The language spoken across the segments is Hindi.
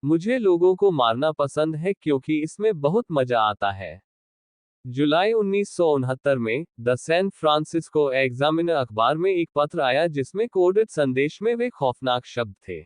मुझे लोगों को मारना पसंद है क्योंकि इसमें बहुत मजा आता है। जुलाई 1969 में द सैन फ्रांसिस्को एग्जामिनर अखबार में एक पत्र आया जिसमें कोडेड संदेश में वे खौफनाक शब्द थे।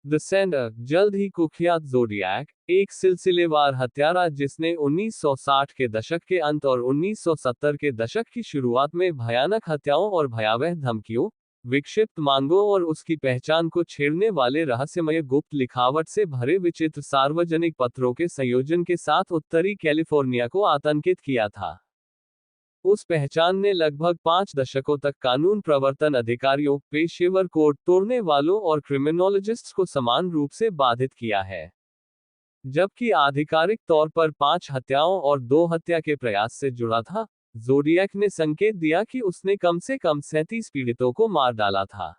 द सेंडर, जल्द ही कुख्यात ज़ोडिएक, एक सिलसिलेवार हत्यारा जिसने 1960 के दशक के अंत और 1970 के दशक की शुरुआत में भयानक हत्याओं और भयावह धमकियों, विक्षिप्त मांगों और उसकी पहचान को छेड़ने वाले रहस्यमय गुप्त लिखावट से भरे विचित्र सार्वजनिक पत्रों के संयोजन के साथ उत्तरी कैलिफोर्निया को आतंकित किया था। उस पहचान ने लगभग 5 दशकों तक कानून प्रवर्तन अधिकारियों, पेशेवर कोड तोड़ने वालों और क्रिमिनोलॉजिस्ट्स को समान रूप से बाधित किया है। जबकि आधिकारिक तौर पर 5 हत्याओं और 2 हत्या के प्रयास से जुड़ा था, ज़ोडिएक ने संकेत दिया कि उसने कम से कम 37 पीड़ितों को मार डाला था।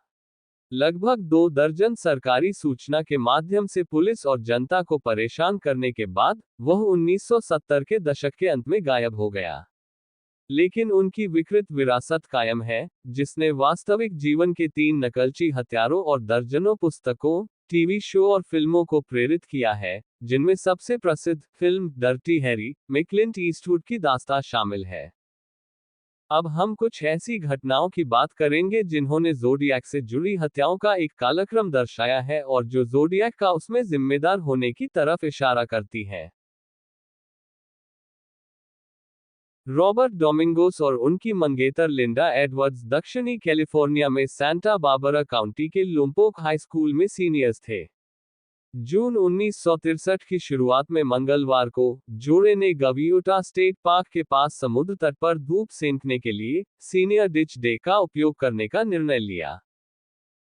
लगभग 2 दर्जन सरकारी सूचना के माध्यम से पुलिस और जनता को परेशान करने के बाद, वह 1970 के दशक के अंत में गायब हो गया। लेकिन उनकी विकृत विरासत कायम है, जिसने वास्तविक जीवन के 3 नकलची हत्यारों और दर्जनों पुस्तकों, टीवी शो और फिल्मों को प्रेरित किया है, जिनमें सबसे प्रसिद्ध फिल्म डर्टी हैरी में क्लिंट ईस्टवुड की दास्तां शामिल है। अब हम कुछ ऐसी घटनाओं की बात करेंगे जिन्होंने ज़ोडिएक से जुड़ी हत्याओं का एक कालक्रम दर्शाया है और जो ज़ोडिएक का उसमें जिम्मेदार होने की तरफ इशारा करती हैं। रॉबर्ट डोमिंगोस और उनकी मंगेतर लिंडा एडवर्ड्स दक्षिणी कैलिफोर्निया में सांता बारबरा काउंटी के लुम्पोक हाई स्कूल में सीनियर्स थे। जून 1963 की शुरुआत में मंगलवार को, जोड़े ने गवियोटा स्टेट पार्क के पास समुद्र तट पर धूप सेंकने के लिए सीनियर डिच डे का उपयोग करने का निर्णय लिया।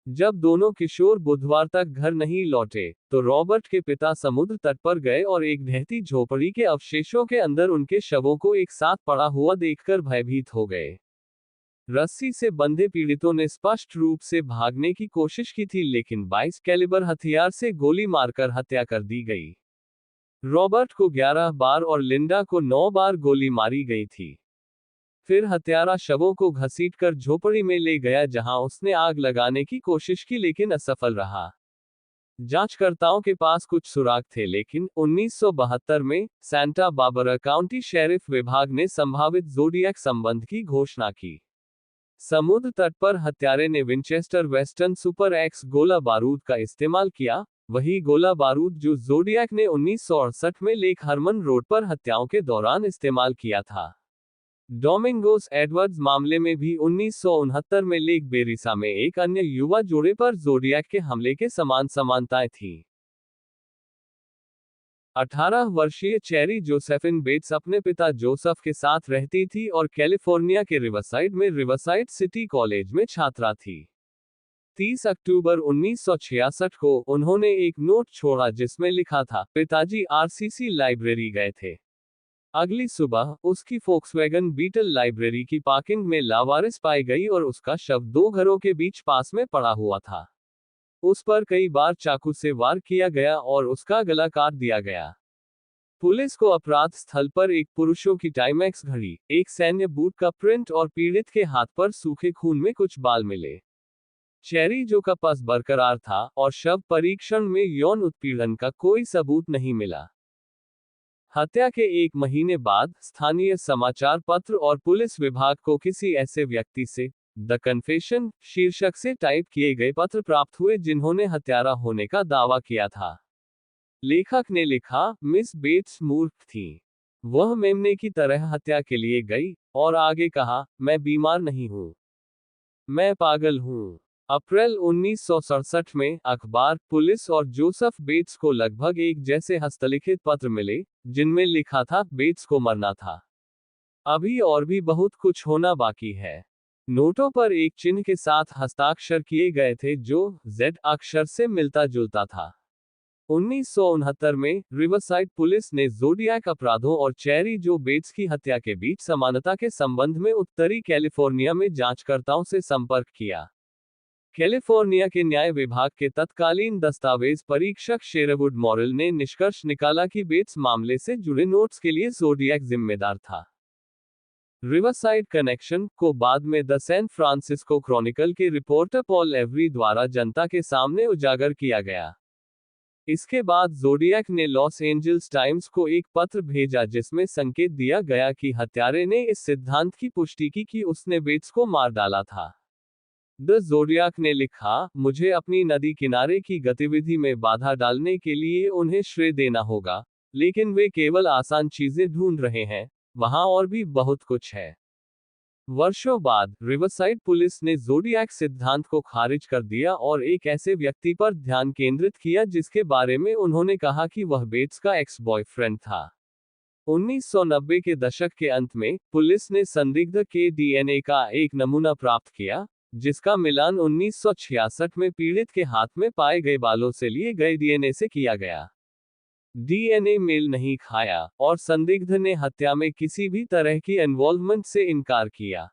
जब दोनों किशोर बुधवार तक घर नहीं लौटे, तो रॉबर्ट के पिता समुद्र तट पर गए और एक ढहती झोपड़ी के अवशेषों के अंदर उनके शवों को एक साथ पड़ा हुआ देखकर भयभीत हो गए। रस्सी से बंधे पीड़ितों ने स्पष्ट रूप से भागने की कोशिश की थी, लेकिन 22 कैलिबर हथियार से गोली मारकर हत्या कर दी गई। रॉबर्ट को 11 बार और लिंडा को 9 बार गोली मारी गई थी। फिर हत्यारा शवों को घसीटकर झोपड़ी में ले गया जहां उसने आग लगाने की कोशिश की लेकिन असफल रहा। जांचकर्ताओं के पास कुछ सुराग थे, लेकिन 1972 में सांता बारबरा काउंटी शेरिफ विभाग ने संभावित ज़ोडिएक संबंध की घोषणा की। समुद्र तट पर हत्यारे ने विंचेस्टर वेस्टर्न सुपर एक्स गोला बारूद का इस्तेमाल किया, वही गोला बारूद जो ज़ोडिएक ने 1968 में लेक हरमन रोड पर हत्याओं के दौरान इस्तेमाल किया था। डोमिंगोस एडवर्ड्स मामले में भी 1969 में लेक बेरिसा में एक अन्य युवा जोड़े पर ज़ोडिएक के हमले के समान समानताएं थीं। 18 वर्षीय चेरी जोसेफिन बेट्स अपने पिता जोसेफ के साथ रहती थी और कैलिफोर्निया के रिवरसाइड में रिवरसाइड सिटी कॉलेज में छात्रा थी। 30 अक्टूबर 1966 को उन्होंने एक नोट छोड़ा जिसमें लिखा था, पिताजी आरसीसी लाइब्रेरी गए थे। अगली सुबह, उसकी फोक्सवैगन बीटल लाइब्रेरी की पार्किंग में लावारिस पाई गई और उसका शव 2 घरों के बीच पास में पड़ा हुआ था। उस पर कई बार चाकू से वार किया गया और उसका गला काट दिया गया। पुलिस को अपराध स्थल पर एक पुरुषों की टाइमैक्स घड़ी, एक सैन्य बूट का प्रिंट और पीड़ित के हाथ पर सूखे खून में कुछ बाल मिले। चेरी जो का पस बरकरार था और शव परीक्षण में यौन उत्पीड़न का कोई सबूत नहीं मिला। हत्या के 1 महीने बाद स्थानीय समाचार पत्र और पुलिस विभाग को किसी ऐसे व्यक्ति से द कन्फेशन शीर्षक से टाइप किए गए पत्र प्राप्त हुए जिन्होंने हत्यारा होने का दावा किया था। लेखक ने लिखा, मिस बेट्स मूर्ख थी। वह मेमने की तरह हत्या के लिए गई, और आगे कहा, मैं बीमार नहीं हूं, मैं पागल हूं। अप्रैल 1967 में अखबार, पुलिस और जोसेफ बेट्स को लगभग एक जैसे हस्तलिखित पत्र मिले, जिनमें लिखा था, बेट्स को मरना था। अभी और भी बहुत कुछ होना बाकी है। नोटों पर एक चिन्ह के साथ हस्ताक्षर किए गए थे जो Z अक्षर से मिलता जुलता था। 1969 में रिवरसाइड पुलिस ने ज़ोडिएक अपराधों और चेरी जो बेट्स की हत्या के बीच समानता के संबंध में उत्तरी कैलिफोर्निया में जांचकर्ताओं से संपर्क किया। कैलिफोर्निया के न्याय विभाग के तत्कालीन दस्तावेज परीक्षक शेरवुड मॉरल ने निष्कर्ष निकाला कि बेट्स मामले से जुड़े नोट्स के लिए ज़ोडिएक जिम्मेदार था। रिवरसाइड कनेक्शन को बाद में द सैन फ्रांसिस्को क्रॉनिकल के रिपोर्टर पॉल एवरी द्वारा जनता के सामने उजागर किया गया। इसके बाद ज़ोडियाक ने लॉस एंजल्स टाइम्स को एक पत्र भेजा जिसमें संकेत दिया गया कि हत्यारे ने इस सिद्धांत की पुष्टि की कि उसने बेट्स को मार डाला था। द ज़ोडियाक ने लिखा, मुझे अपनी नदी किनारे की गतिविधि में बाधा डालने के लिए उन्हें श्रेय देना होगा, लेकिन वे केवल आसान चीजें ढूंढ रहे हैं, वहां और भी बहुत कुछ है। वर्षों बाद रिवरसाइड पुलिस ने ज़ोडियाक सिद्धांत को खारिज कर दिया और एक ऐसे व्यक्ति पर ध्यान केंद्रित किया जिसके बारे में उन्होंने कहा कि वह बेट्स का एक्स बॉयफ्रेंड था। 1990 के दशक के अंत में पुलिस ने संदिग्ध के डीएनए का एक नमूना प्राप्त किया, जिसका मिलान 1966 में पीड़ित के हाथ में पाए गए बालों से लिए गए डीएनए से किया गया। डीएनए मेल नहीं खाया और संदिग्ध ने हत्या में किसी भी तरह की इन्वॉल्वमेंट से इनकार किया।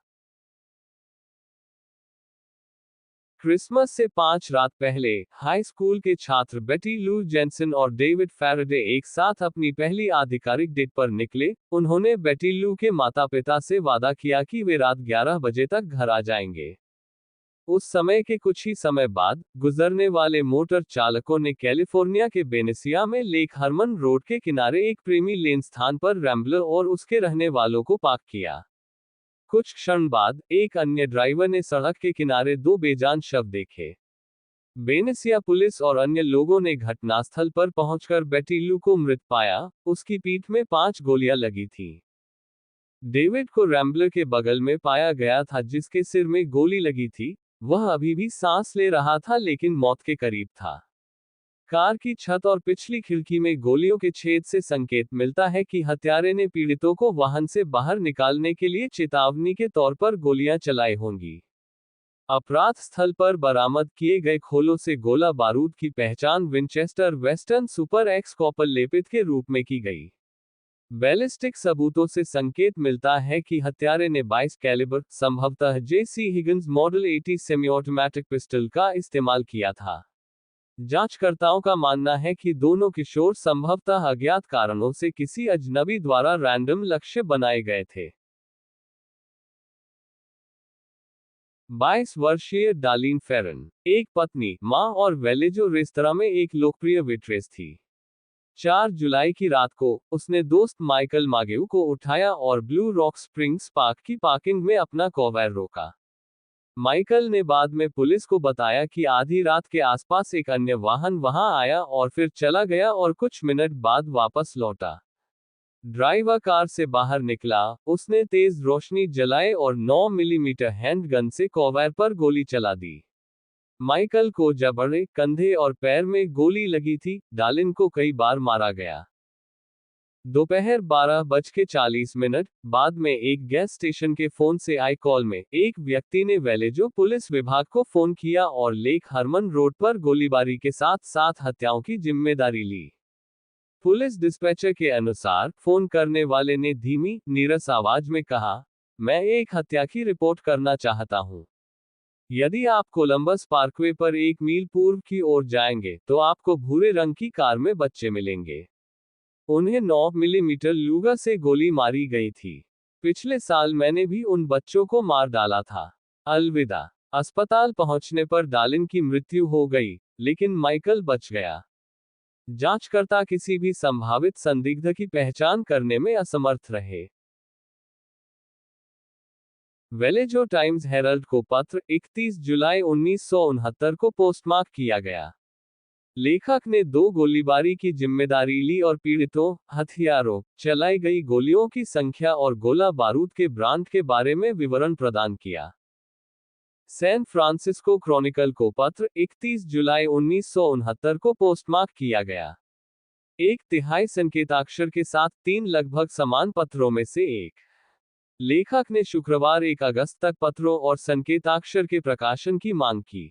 क्रिसमस से 5 रात पहले हाई स्कूल के छात्र बेटी लू जेनसन और डेविड फैराडे एक साथ अपनी पहली आधिकारिक डेट पर निकले। उन्होंने बेटी लू के माता पिता से वादा किया कि वे रात 11 बजे तक घर आ जाएंगे। उस समय के कुछ ही समय बाद गुजरने वाले मोटर चालकों ने कैलिफोर्निया के बेनेसिया में लेक हरमन रोड के किनारे एक प्रेमी लेन स्थान पर रैम्बलर और उसके रहने वालों को पार्क किया। कुछ क्षण बाद एक अन्य ड्राइवर ने सड़क के किनारे 2 बेजान शव देखे। बेनेसिया पुलिस और अन्य लोगों ने घटनास्थल पर पहुंचकर बेटी लू को मृत पाया। उसकी पीठ में 5 गोलियां लगी थी। डेविड को रैम्बलर के बगल में पाया गया था जिसके सिर में गोली लगी थी। वह अभी भी सांस ले रहा था लेकिन मौत के करीब था। कार की छत और पिछली खिड़की में गोलियों के छेद से संकेत मिलता है कि हत्यारे ने पीड़ितों को वाहन से बाहर निकालने के लिए चेतावनी के तौर पर गोलियां चलाई होंगी। अपराध स्थल पर बरामद किए गए खोलों से गोला बारूद की पहचान Winchester western super x copper लेपित के रूप में की गई। बैलिस्टिक सबूतों से संकेत मिलता है कि हत्यारे ने 22 कैलिबर, संभवतः जेसी हिगन्स मॉडल 80 सेमी ऑटोमैटिक पिस्टल का इस्तेमाल किया था। जांचकर्ताओं का मानना है कि दोनों किशोर संभवतः अज्ञात कारणों से किसी अजनबी द्वारा रैंडम लक्ष्य बनाए गए थे। 22 वर्षीय डार्लिन फेरन एक पत्नी, मां और वेलेजो रेस्तरां में एक लोकप्रिय वेट्रेस थी। 4 जुलाई की रात को उसने दोस्त माइकल मागेउ को उठाया और ब्लू रॉक स्प्रिंग्स पार्क की पार्किंग में अपना कॉवैर रोका। माइकल ने बाद में पुलिस को बताया कि आधी रात के आसपास एक अन्य वाहन वहां आया और फिर चला गया और कुछ मिनट बाद वापस लौटा। ड्राइवर कार से बाहर निकला, उसने तेज रोशनी जलाए और 9 मिलीमीटर हैंडगन से कॉवैर पर गोली चला दी। माइकल को जबड़े, कंधे और पैर में गोली लगी थी। डार्लिन को कई बार मारा गया। दोपहर 12:40 बाद में एक गैस स्टेशन के फोन से आई कॉल में एक व्यक्ति ने वेलेजो पुलिस विभाग को फोन किया और लेक हरमन रोड पर गोलीबारी के साथ साथ हत्याओं की जिम्मेदारी ली। पुलिस डिस्पैचर के अनुसार फोन करने वाले ने धीमी, नीरस आवाज में कहा, मैं एक हत्या की रिपोर्ट करना चाहता हूं। यदि आप कोलंबस पार्कवे पर 1 मील पूर्व की ओर जाएंगे तो आपको भूरे रंग की कार में बच्चे मिलेंगे। उन्हें 9 मिलीमीटर लूगा से गोली मारी गई थी। पिछले साल मैंने भी उन बच्चों को मार डाला था। अलविदा। अस्पताल पहुंचने पर डार्लिन की मृत्यु हो गई, लेकिन माइकल बच गया। जांचकर्ता किसी भी संभावित संदिग्ध की पहचान करने में असमर्थ रहे। वेलेजो टाइम्स हेरल्ड को पत्र 31 जुलाई 1969 को पोस्टमार्क किया गया। लेखक ने 2 गोलीबारी की जिम्मेदारी ली और पीड़ितों, हथियारों, चलाई गई गोलियों की संख्या और गोला बारूद के ब्रांड के बारे में विवरण प्रदान किया। सैन फ्रांसिस्को क्रॉनिकल को पत्र 31 जुलाई 1969 को पोस्टमार्क किया गया। 1/3 संकेताक्षर के साथ 3 लगभग समान पत्रों में से एक। लेखक ने शुक्रवार 1 अगस्त तक पत्रों और संकेताक्षर के प्रकाशन की मांग की।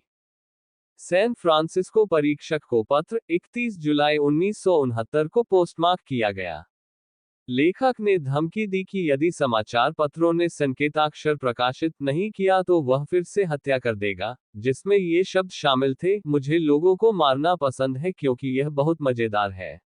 सैन फ्रांसिस्को परीक्षक को पत्र 31 जुलाई 1969 को पोस्टमार्क किया गया। लेखक ने धमकी दी कि यदि समाचार पत्रों ने संकेताक्षर प्रकाशित नहीं किया तो वह फिर से हत्या कर देगा, जिसमें ये शब्द शामिल थे, मुझे लोगों को मारना पसंद है क्योंकि यह बहुत मजेदार है।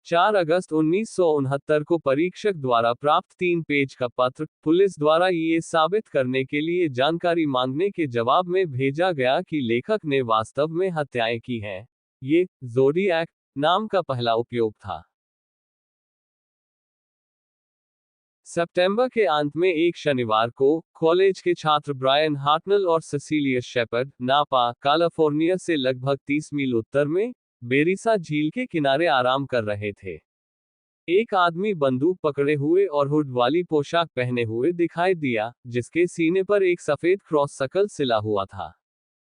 4 अगस्त 1969 को परीक्षक द्वारा प्राप्त 3 पेज का पत्र, पुलिस द्वारा ये साबित करने के लिए जानकारी मांगने के जवाब में भेजा गया कि लेखक ने वास्तव में हत्याएं की हैं। ये ज़ोडिएक नाम का पहला उपयोग था। सितंबर के अंत में एक शनिवार को कॉलेज के छात्र ब्रायन हार्टनल और सेसिलिया शेपर्ड नापा, कैलिफोर्निया से लगभग 30 मील उत्तर में बेरिसा झील के किनारे आराम कर रहे थे। एक आदमी बंदूक पकड़े हुए और हुड वाली पोशाक पहने हुए दिखाई दिया, जिसके सीने पर एक सफेद क्रॉस शकल सिला हुआ था।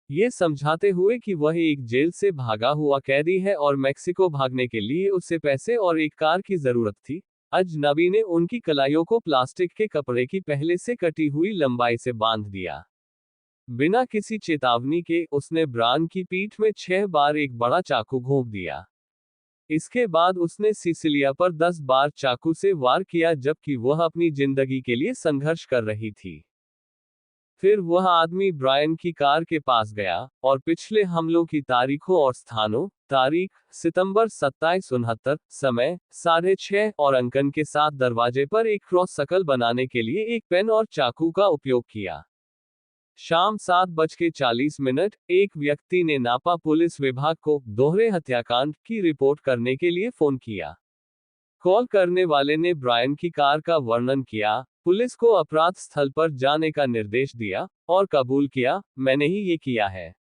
ये समझाते हुए कि वह एक जेल से भागा हुआ कैदी है और मेक्सिको भागने के लिए उसे पैसे और एक कार की जरूरत थी, अजनबी ने उनकी कलाइयों को प्लास्टिक के कपड़े की पहले से कटी हुई लंबाई से बांध दिया। बिना किसी चेतावनी के उसने ब्रायन की पीठ में 6 बार एक बड़ा चाकू घोंप दिया। इसके बाद उसने सिसिलिया पर 10 बार चाकू से वार किया जबकि वह अपनी जिंदगी के लिए संघर्ष कर रही थी। फिर वह आदमी ब्रायन की कार के पास गया और पिछले हमलों की तारीखों और स्थानों, तारीख सितंबर 2769, समय 6:30 और अंकन के साथ दरवाजे पर एक क्रॉस शकल बनाने के लिए एक पेन और चाकू का उपयोग किया। शाम 7:40 एक व्यक्ति ने नापा पुलिस विभाग को दोहरे हत्याकांड की रिपोर्ट करने के लिए फोन किया। कॉल करने वाले ने ब्रायन की कार का वर्णन किया, पुलिस को अपराध स्थल पर जाने का निर्देश दिया और कबूल किया, मैंने ही ये किया है।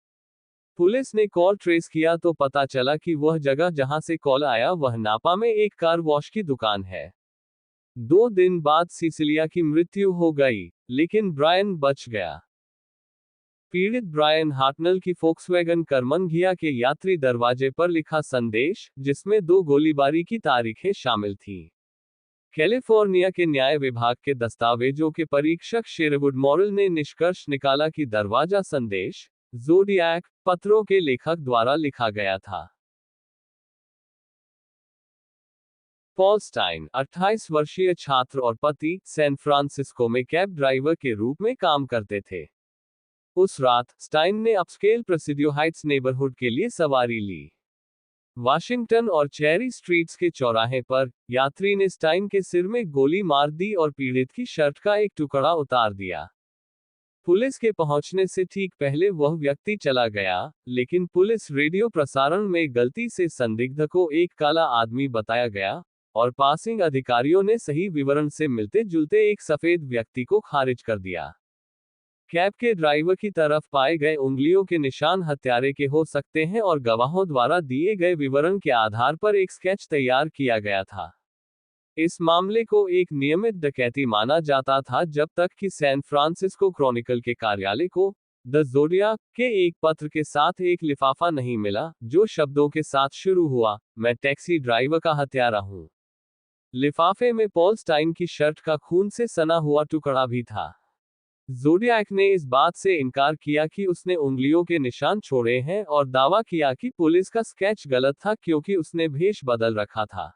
पुलिस ने कॉल ट्रेस किया तो पता चला कि वह जगह जहां से कॉल आया वह नापा में एक कार वॉश की दुकान है। 2 दिन बाद सिसिलिया की मृत्यु हो गई, लेकिन ब्रायन बच गया। पीड़ित ब्रायन हार्टनल की फोक्सवैगन कर्मनघिया के यात्री दरवाजे पर लिखा संदेश, जिसमें 2 गोलीबारी की तारीखें शामिल थीं। कैलिफोर्निया के न्याय विभाग के दस्तावेजों के परीक्षक शेरवुड मॉरल ने निष्कर्ष निकाला कि दरवाजा संदेश ज़ोडिएक पत्रों के लेखक द्वारा लिखा गया था। पॉल स्टाइन, 28 वर्षीय छात्र और पति, सैन फ्रांसिस्को में कैब ड्राइवर के रूप में काम करते थे। उस रात स्टाइन ने अपस्केल प्रेसिडियो हाइट्स नेबरहुड के लिए सवारी ली। वाशिंगटन और चेरी स्ट्रीट्स के चौराहे पर यात्री ने स्टाइन के सिर में गोली मार दी और पीड़ित की शर्ट का एक टुकड़ा उतार दिया। पुलिस के पहुंचने से ठीक पहले वह व्यक्ति चला गया, लेकिन पुलिस रेडियो प्रसारण में गलती से संदिग्ध को एक काला आदमी बताया गया और पासिंग अधिकारियों ने सही विवरण से मिलते जुलते एक सफेद व्यक्ति को खारिज कर दिया। कैब के ड्राइवर की तरफ पाए गए उंगलियों के निशान हत्यारे के हो सकते हैं और गवाहों द्वारा दिए गए विवरण के आधार पर एक स्केच तैयार किया गया था। इस मामले को एक नियमित डकैती माना जाता था जब तक कि सैन फ्रांसिस्को क्रॉनिकल के कार्यालय को द ज़ोडिएक के एक पत्र के साथ एक लिफाफा नहीं मिला, जो शब्दों के साथ शुरू हुआ, मैं टैक्सी ड्राइवर का हत्यारा हूं। लिफाफे में पॉल स्टाइन की शर्ट का खून से सना हुआ टुकड़ा भी था। ज़ोडिएक ने इस बात से इनकार किया कि उसने उंगलियों के निशान छोड़े हैं और दावा किया कि पुलिस का स्केच गलत था क्योंकि उसने भेष बदल रखा था।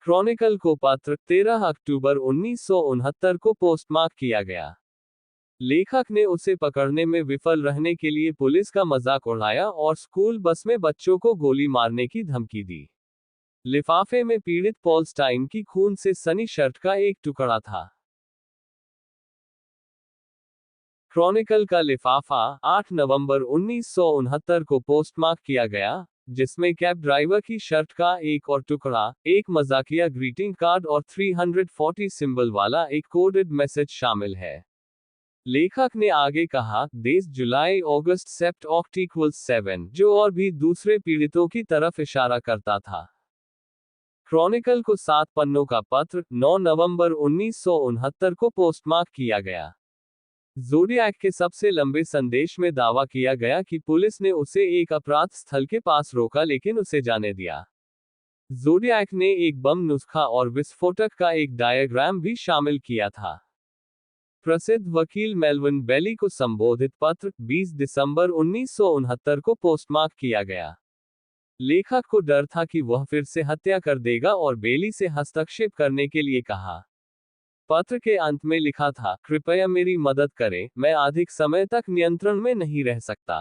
क्रॉनिकल को पत्र 13 अक्टूबर 1969 को पोस्टमार्क किया गया। लेखक ने उसे पकड़ने में विफल रहने के लिए पुलिस का मजाक उड़ाया और स्कूल बस में बच्चों को गोली मारने की धमकी दी। लिफाफे में पीड़ित पॉल स्टाइन की खून से सनी शर्ट का एक टुकड़ा था। क्रॉनिकल का लिफाफा 8 नवंबर 1969 को पोस्टमार्क किया गया, जिसमें कैब ड्राइवर की शर्ट का एक और टुकड़ा, एक मजाकिया ग्रीटिंग कार्ड और 340 सिंबल वाला एक कोडेड मैसेज शामिल है। लेखक ने आगे कहा, देश जुलाई अगस्त सेप्ट ऑक्ट इक्वल्स 7, जो और भी दूसरे पीड़ितों की तरफ इशारा करता था। क्रॉनिकल को 7 पन्नों का पत्र 9 नवंबर 1969 को पोस्टमार्क किया गया। ज़ोडिएक के सबसे लंबे संदेश में दावा किया गया कि पुलिस ने उसे एक अपराध स्थल के पास रोका लेकिन उसे जाने दिया। ज़ोडिएक ने एक बम नुस्खा और विस्फोटक का एक डायग्राम भी शामिल किया था। प्रसिद्ध वकील मेलविन बेली को संबोधित पत्र 20 दिसंबर 1969 को पोस्टमार्क किया गया। लेखक को डर था कि वह फिर से हत्या कर देगा और बेली से हस्तक्षेप करने के लिए कहा। पत्र के अंत में लिखा था, कृपया मेरी मदद करें, मैं अधिक समय तक नियंत्रण में नहीं रह सकता।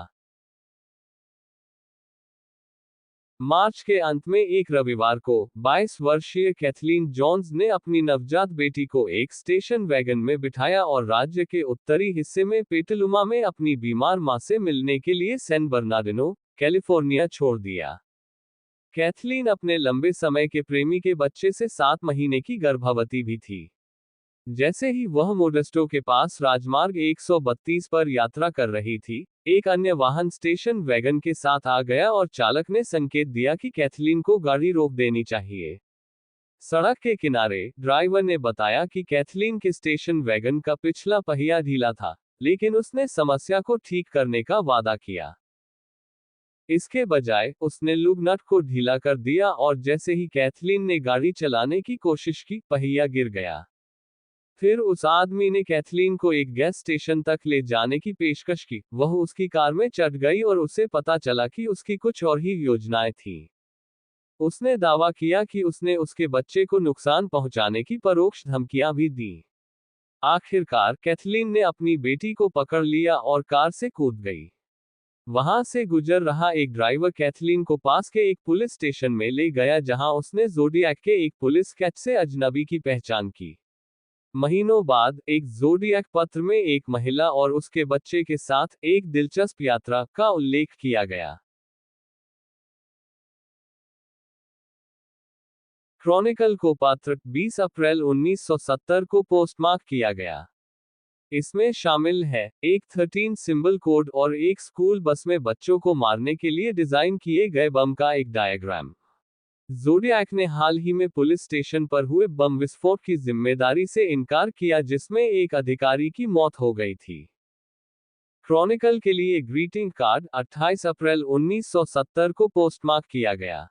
मार्च के अंत में एक रविवार को 22 वर्षीय कैथलीन जोन्स ने अपनी नवजात बेटी को एक स्टेशन वैगन में बिठाया और राज्य के उत्तरी हिस्से में पेटलुमा में अपनी बीमार मां से मिलने के लिए सैन बर्नार्डिनो, कैलिफोर्निया छोड़ दिया। कैथलीन अपने लंबे समय के प्रेमी के बच्चे से 7 महीने की गर्भवती भी थी। जैसे ही वह मोडेस्टो के पास राजमार्ग 132 पर यात्रा कर रही थी, एक अन्य वाहन स्टेशन वैगन के साथ आ गया और चालक ने संकेत दिया कि कैथलीन को गाड़ी रोक देनी चाहिए। सड़क के किनारे ड्राइवर ने बताया कि कैथलीन के स्टेशन वैगन का पिछला पहिया ढीला था, लेकिन उसने समस्या को ठीक करने का वादा किया। इसके बजाय उसने लूग नट को ढीला कर दिया और जैसे ही कैथलीन ने गाड़ी चलाने की कोशिश की, पहिया गिर गया। फिर उस आदमी ने कैथलीन को एक गैस स्टेशन तक ले जाने की पेशकश की। वह उसकी कार में चढ़ गई और उसे पता चला कि उसकी कुछ और ही योजनाएं थीं। उसने दावा किया कि उसने उसके बच्चे को नुकसान पहुंचाने की परोक्ष धमकियां भी दी। आखिरकार कैथलीन ने अपनी बेटी को पकड़ लिया और कार से कूद गई। वहां से गुजर रहा एक ड्राइवर कैथलीन को पास के एक पुलिस स्टेशन में ले गया, जहां उसने ज़ोडिएक के एक पुलिस कैच से अजनबी की पहचान की। महीनों बाद एक ज़ोडिएक पत्र में एक महिला और उसके बच्चे के साथ एक दिलचस्प यात्रा का उल्लेख किया गया। क्रॉनिकल को पत्र 20 अप्रैल 1970 को पोस्टमार्क किया गया। इसमें शामिल है एक 13 सिंबल कोड और एक स्कूल बस में बच्चों को मारने के लिए डिजाइन किए गए बम का एक डायग्राम। ज़ोडिएक ने हाल ही में पुलिस स्टेशन पर हुए बम विस्फोट की जिम्मेदारी से इनकार किया, जिसमें एक अधिकारी की मौत हो गई थी। क्रॉनिकल के लिए ग्रीटिंग कार्ड 28 अप्रैल 1970 को पोस्टमार्क किया गया।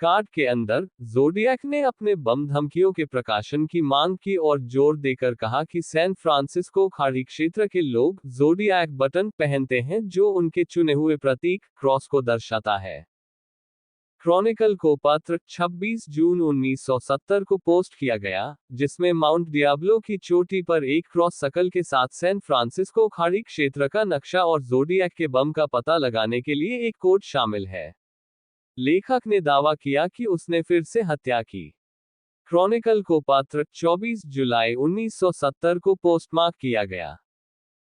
कार्ड के अंदर ज़ोडिएक ने अपने बम धमकियों के प्रकाशन की मांग की और जोर देकर कहा कि सैन फ्रांसिस्को खाड़ी क्षेत्र के लोग ज़ोडिएक बटन पहनते हैं, जो उनके चुने हुए प्रतीक क्रॉस को दर्शाता है। क्रॉनिकल को पत्र 26 जून 1970 को पोस्ट किया गया, जिसमें माउंट डियाब्लो की चोटी पर एक क्रॉस सकल के साथ सैन फ्रांसिस्को खाड़ी क्षेत्र का नक्शा और ज़ोडिएक के बम का पता लगाने के लिए एक कोड शामिल है। लेखक ने दावा किया कि उसने फिर से हत्या की। क्रॉनिकल को पत्र 24 जुलाई 1970 को पोस्टमार्क किया गया।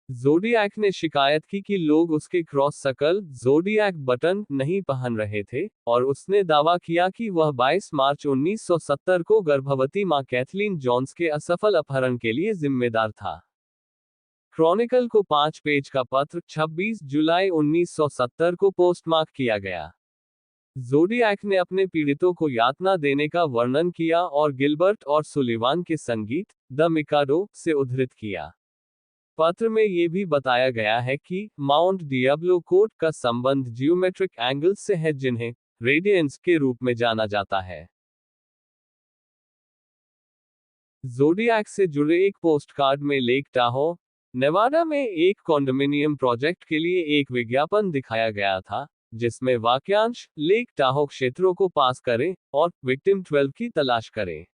ज़ोडिएक ने शिकायत की कि लोग उसके क्रॉस सकल ज़ोडिएक बटन नहीं पहन रहे थे, और उसने दावा किया कि वह 22 मार्च 1970 को गर्भवती मां कैथलीन जोन्स के असफल अपहरण के लिए जिम्मेदार था। क्रॉनिकल को 5 पेज का पत्र 26 जुलाई 1970 को पोस्टमार्क किया गया। ज़ोडिएक ने अपने पीड़ितों को यातना देने का वर्णन किया और गिलबर्ट और सुलिवान के संगीत द मिकाडो से उद्धृत किया। पत्र में ये भी बताया गया है कि माउंट डियाब्लो कोड का संबंध जियोमेट्रिक एंगल्स से है, जिन्हें रेडियंस के रूप में जाना जाता है। ज़ोडिएक से जुड़े एक पोस्टकार्ड में लेक टाहो, नेवाडा में एक कॉन्डोमिनियम प्रोजेक्ट के लिए एक विज्ञापन दिखाया गया था, जिसमें वाक्यांश लेक टाहो क्षेत्रों को पास करें और विक्टिम 12 की तलाश करें।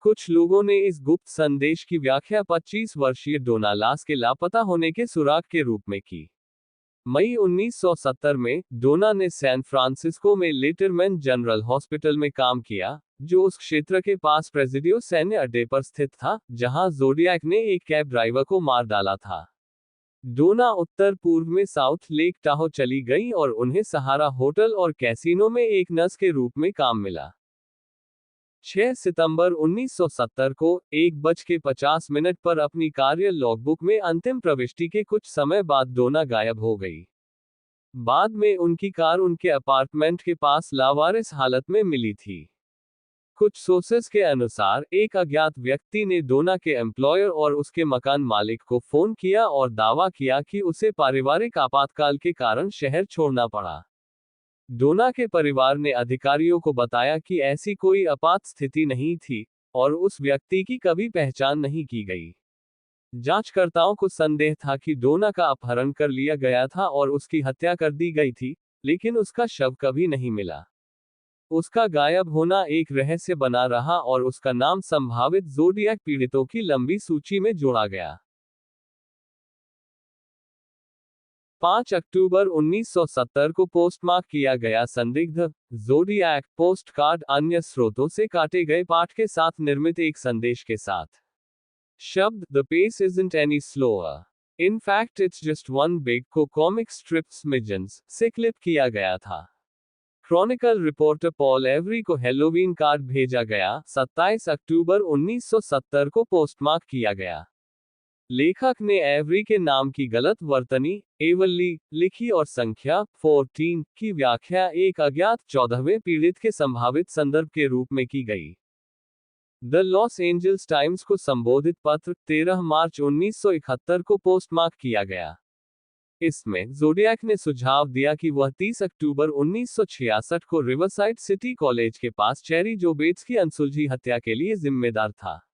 कुछ लोगों ने इस गुप्त संदेश की व्याख्या 25 वर्षीय डोना लास के लापता होने के सुराग के रूप में की। मई 1970 में डोना ने सैन फ्रांसिस्को में लेटरमैन जनरल हॉस्पिटल में काम किया, जो उस क्षेत्र के पास प्रेसिडियो सैन्य अड्डे पर स्थित था, जहां ज़ोडिएक ने एक कैब ड्राइवर को मार डाला था। डोना उत्तर पूर्व में साउथ लेक टाहो चली गई और उन्हें सहारा होटल और कैसीनो में एक नर्स के रूप में काम मिला। 6 सितंबर 1970 को 1:50 पर अपनी कार्य लॉगबुक में अंतिम प्रविष्टि के कुछ समय बाद डोना गायब हो गई। बाद में उनकी कार उनके अपार्टमेंट के पास लावारिस हालत में मिली थी। कुछ सोर्सेस के अनुसार एक अज्ञात व्यक्ति ने डोना के एम्प्लॉयर और उसके मकान मालिक को फोन किया और दावा किया कि उसे पारिवारिक आपातकाल के कारण शहर छोड़ना पड़ा। डोना के परिवार ने अधिकारियों को बताया कि ऐसी कोई आपात स्थिति नहीं थी और उस व्यक्ति की कभी पहचान नहीं की गई। जांचकर्ताओं को संदेह था कि डोना का अपहरण कर लिया गया था और उसकी हत्या कर दी गई थी, लेकिन उसका शव कभी नहीं मिला। उसका गायब होना एक रहस्य बना रहा और उसका नाम संभावित ज़ोडिएक पीड़ितों की लंबी सूची में जोड़ा गया। 5 अक्टूबर 1970 को पोस्टमार्क किया गया संदिग्ध ज़ोडिएक पोस्टकार्ड अन्य स्रोतों से काटे गए पाठ के साथ निर्मित एक संदेश के साथ। शब्द the pace isn't any slower in fact it's just one big को कॉमिक स्ट्रिप स्मिजन्स से क्लिप किया गया था। क्रॉनिकल रिपोर्टर पॉल एवरी को हेलोवीन कार्ड भेजा गया, 27 अक्टूबर 1970 को पोस्टमार्क किया गया। लेखक ने एवरी के नाम की गलत वर्तनी एवली लिखी और संख्या 14 की व्याख्या एक अज्ञात 14वें पीड़ित के संभावित संदर्भ के रूप में की गई। द लॉस एंजल्स टाइम्स को संबोधित पत्र 13 मार्च 1971 को पोस्टमार्क किया गया। इसमें ज़ोडियाक ने सुझाव दिया कि वह 30 अक्टूबर 1966 को रिवरसाइड सिटी कॉलेज के पास चेरी जो बेट्स की अनसुलझी हत्या के लिए जिम्मेदार था।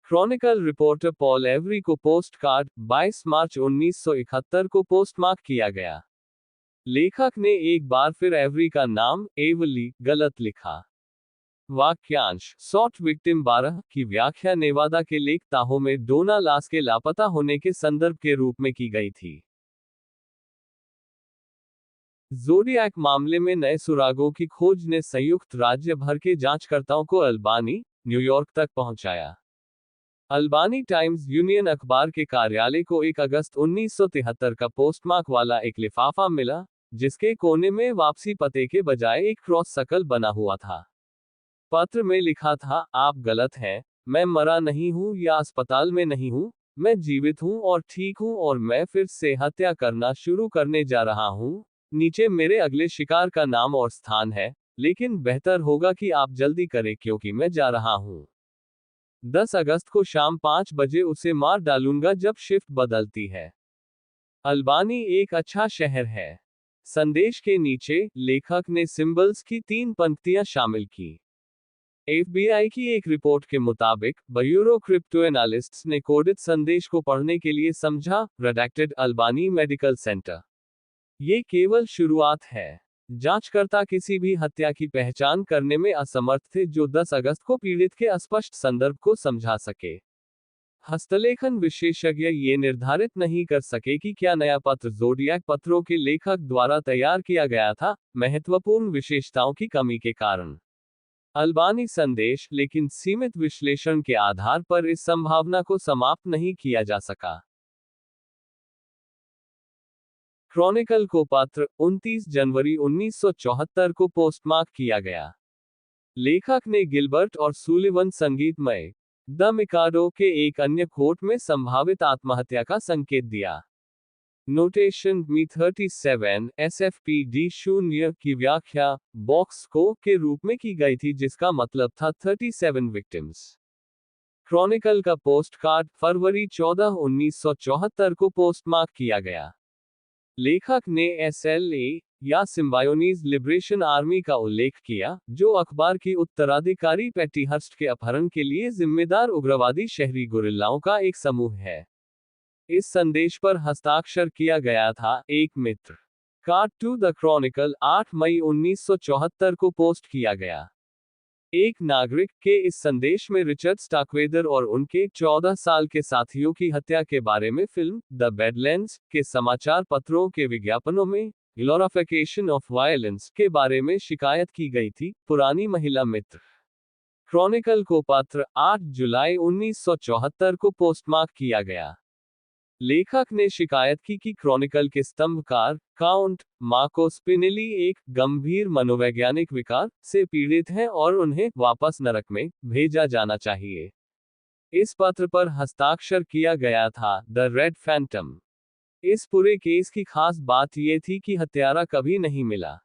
क्रॉनिकल रिपोर्टर पॉल एवरी को पोस्ट कार्ड 22 मार्च 1971 को पोस्टमार्क किया गया। लेखक ने एक बार फिर एवरी का नाम एवली गलत लिखा। वाक्यांश सॉट विक्टिम 12 की व्याख्या नेवादा के लेक ताहो में डोना लास के लापता होने के संदर्भ के रूप में की गई थी। ज़ोडियाक मामले में नए सुरागों की खोज ने संयुक्त राज्य भर के जांचकर्ताओं को अल्बानी, न्यूयॉर्क तक पहुंचाया। अल्बानी टाइम्स यूनियन अखबार के कार्यालय को 1 अगस्त 1973 का पोस्टमार्क वाला एक लिफाफा मिला, जिसके कोने में वापसी पते के बजाय एक क्रॉस सकल बना हुआ था। पत्र में लिखा था, आप गलत हैं, मैं मरा नहीं हूं या अस्पताल में नहीं हूं, मैं जीवित हूं और ठीक हूं और मैं फिर से हत्या करना शुरू करने जा रहा हूं। नीचे मेरे अगले शिकार का नाम और स्थान है, लेकिन बेहतर होगा कि आप जल्दी करें क्योंकि मैं जा रहा हूं। 10 अगस्त को शाम 5 बजे उसे मार डालूंगा जब शिफ्ट बदलती है। अल्बानी एक अच्छा शहर है। संदेश के नीचे लेखक ने सिंबल्स की 3 पंक्तियां शामिल की। एफबीआई की एक रिपोर्ट के मुताबिक ब्यूरो क्रिप्टो एनालिस्ट्स ने कोडित संदेश को पढ़ने के लिए समझा, रेडैक्टेड अल्बानी मेडिकल सेंटर। ये केवल शुरुआत है। जांचकर्ता किसी भी हत्या की पहचान करने में असमर्थ थे जो 10 अगस्त को पीड़ित के अस्पष्ट संदर्भ को समझा सके। हस्तलेखन विशेषज्ञ ये निर्धारित नहीं कर सके कि क्या नया पत्र ज़ोडियाक पत्रों के लेखक द्वारा तैयार किया गया था, महत्वपूर्ण विशेषताओं की कमी के कारण। अल्बानी संदेश, लेकिन सीमित विश्लेषण के आधार पर इस संभावना को समाप्त नहीं किया जा सका। क्रॉनिकल को पत्र 29 जनवरी 1974 को पोस्टमार्क किया गया। लेखक ने गिलबर्ट और सुलिवन संगीतमय द मिकाडो के एक अन्य कोट में संभावित आत्महत्या का संकेत दिया। नोटेशन मी 37 SFPD 0 की व्याख्या बॉक्स को के रूप में की गई थी जिसका मतलब था 37 विक्टिम्स। क्रॉनिकल का पोस्ट कार्ड फरवरी 14, 1974 को पोस्टमार्क किया गया। लेखक ने SLA या सिम्बायोनीज लिबरेशन आर्मी का उल्लेख किया, जो अखबार की उत्तराधिकारी पैटीहर्स्ट के अपहरण के लिए जिम्मेदार उग्रवादी शहरी गुरिल्लाओं का एक समूह है। इस संदेश पर हस्ताक्षर किया गया था। एक मित्र कार्ड टू द क्रॉनिकल 8 मई 1974 को पोस्ट किया गया। एक नागरिक के इस संदेश में रिचर्ड स्टाकवेदर और उनके 14 साल के साथियों की हत्या के बारे में फिल्म द बैडलैंड्स के समाचार पत्रों के विज्ञापनों में ग्लोरिफिकेशन ऑफ वायलेंस के बारे में शिकायत की गई थी। पुरानी महिला मित्र क्रॉनिकल को पत्र 8 जुलाई 1974 को पोस्टमार्क किया गया। लेखक ने शिकायत की कि क्रॉनिकल के स्तंभकार काउंट मार्को स्पिनेली एक गंभीर मनोवैज्ञानिक विकार से पीड़ित हैं और उन्हें वापस नरक में भेजा जाना चाहिए। इस पत्र पर हस्ताक्षर किया गया था द रेड फैंटम। इस पूरे केस की खास बात यह थी कि हत्यारा कभी नहीं मिला।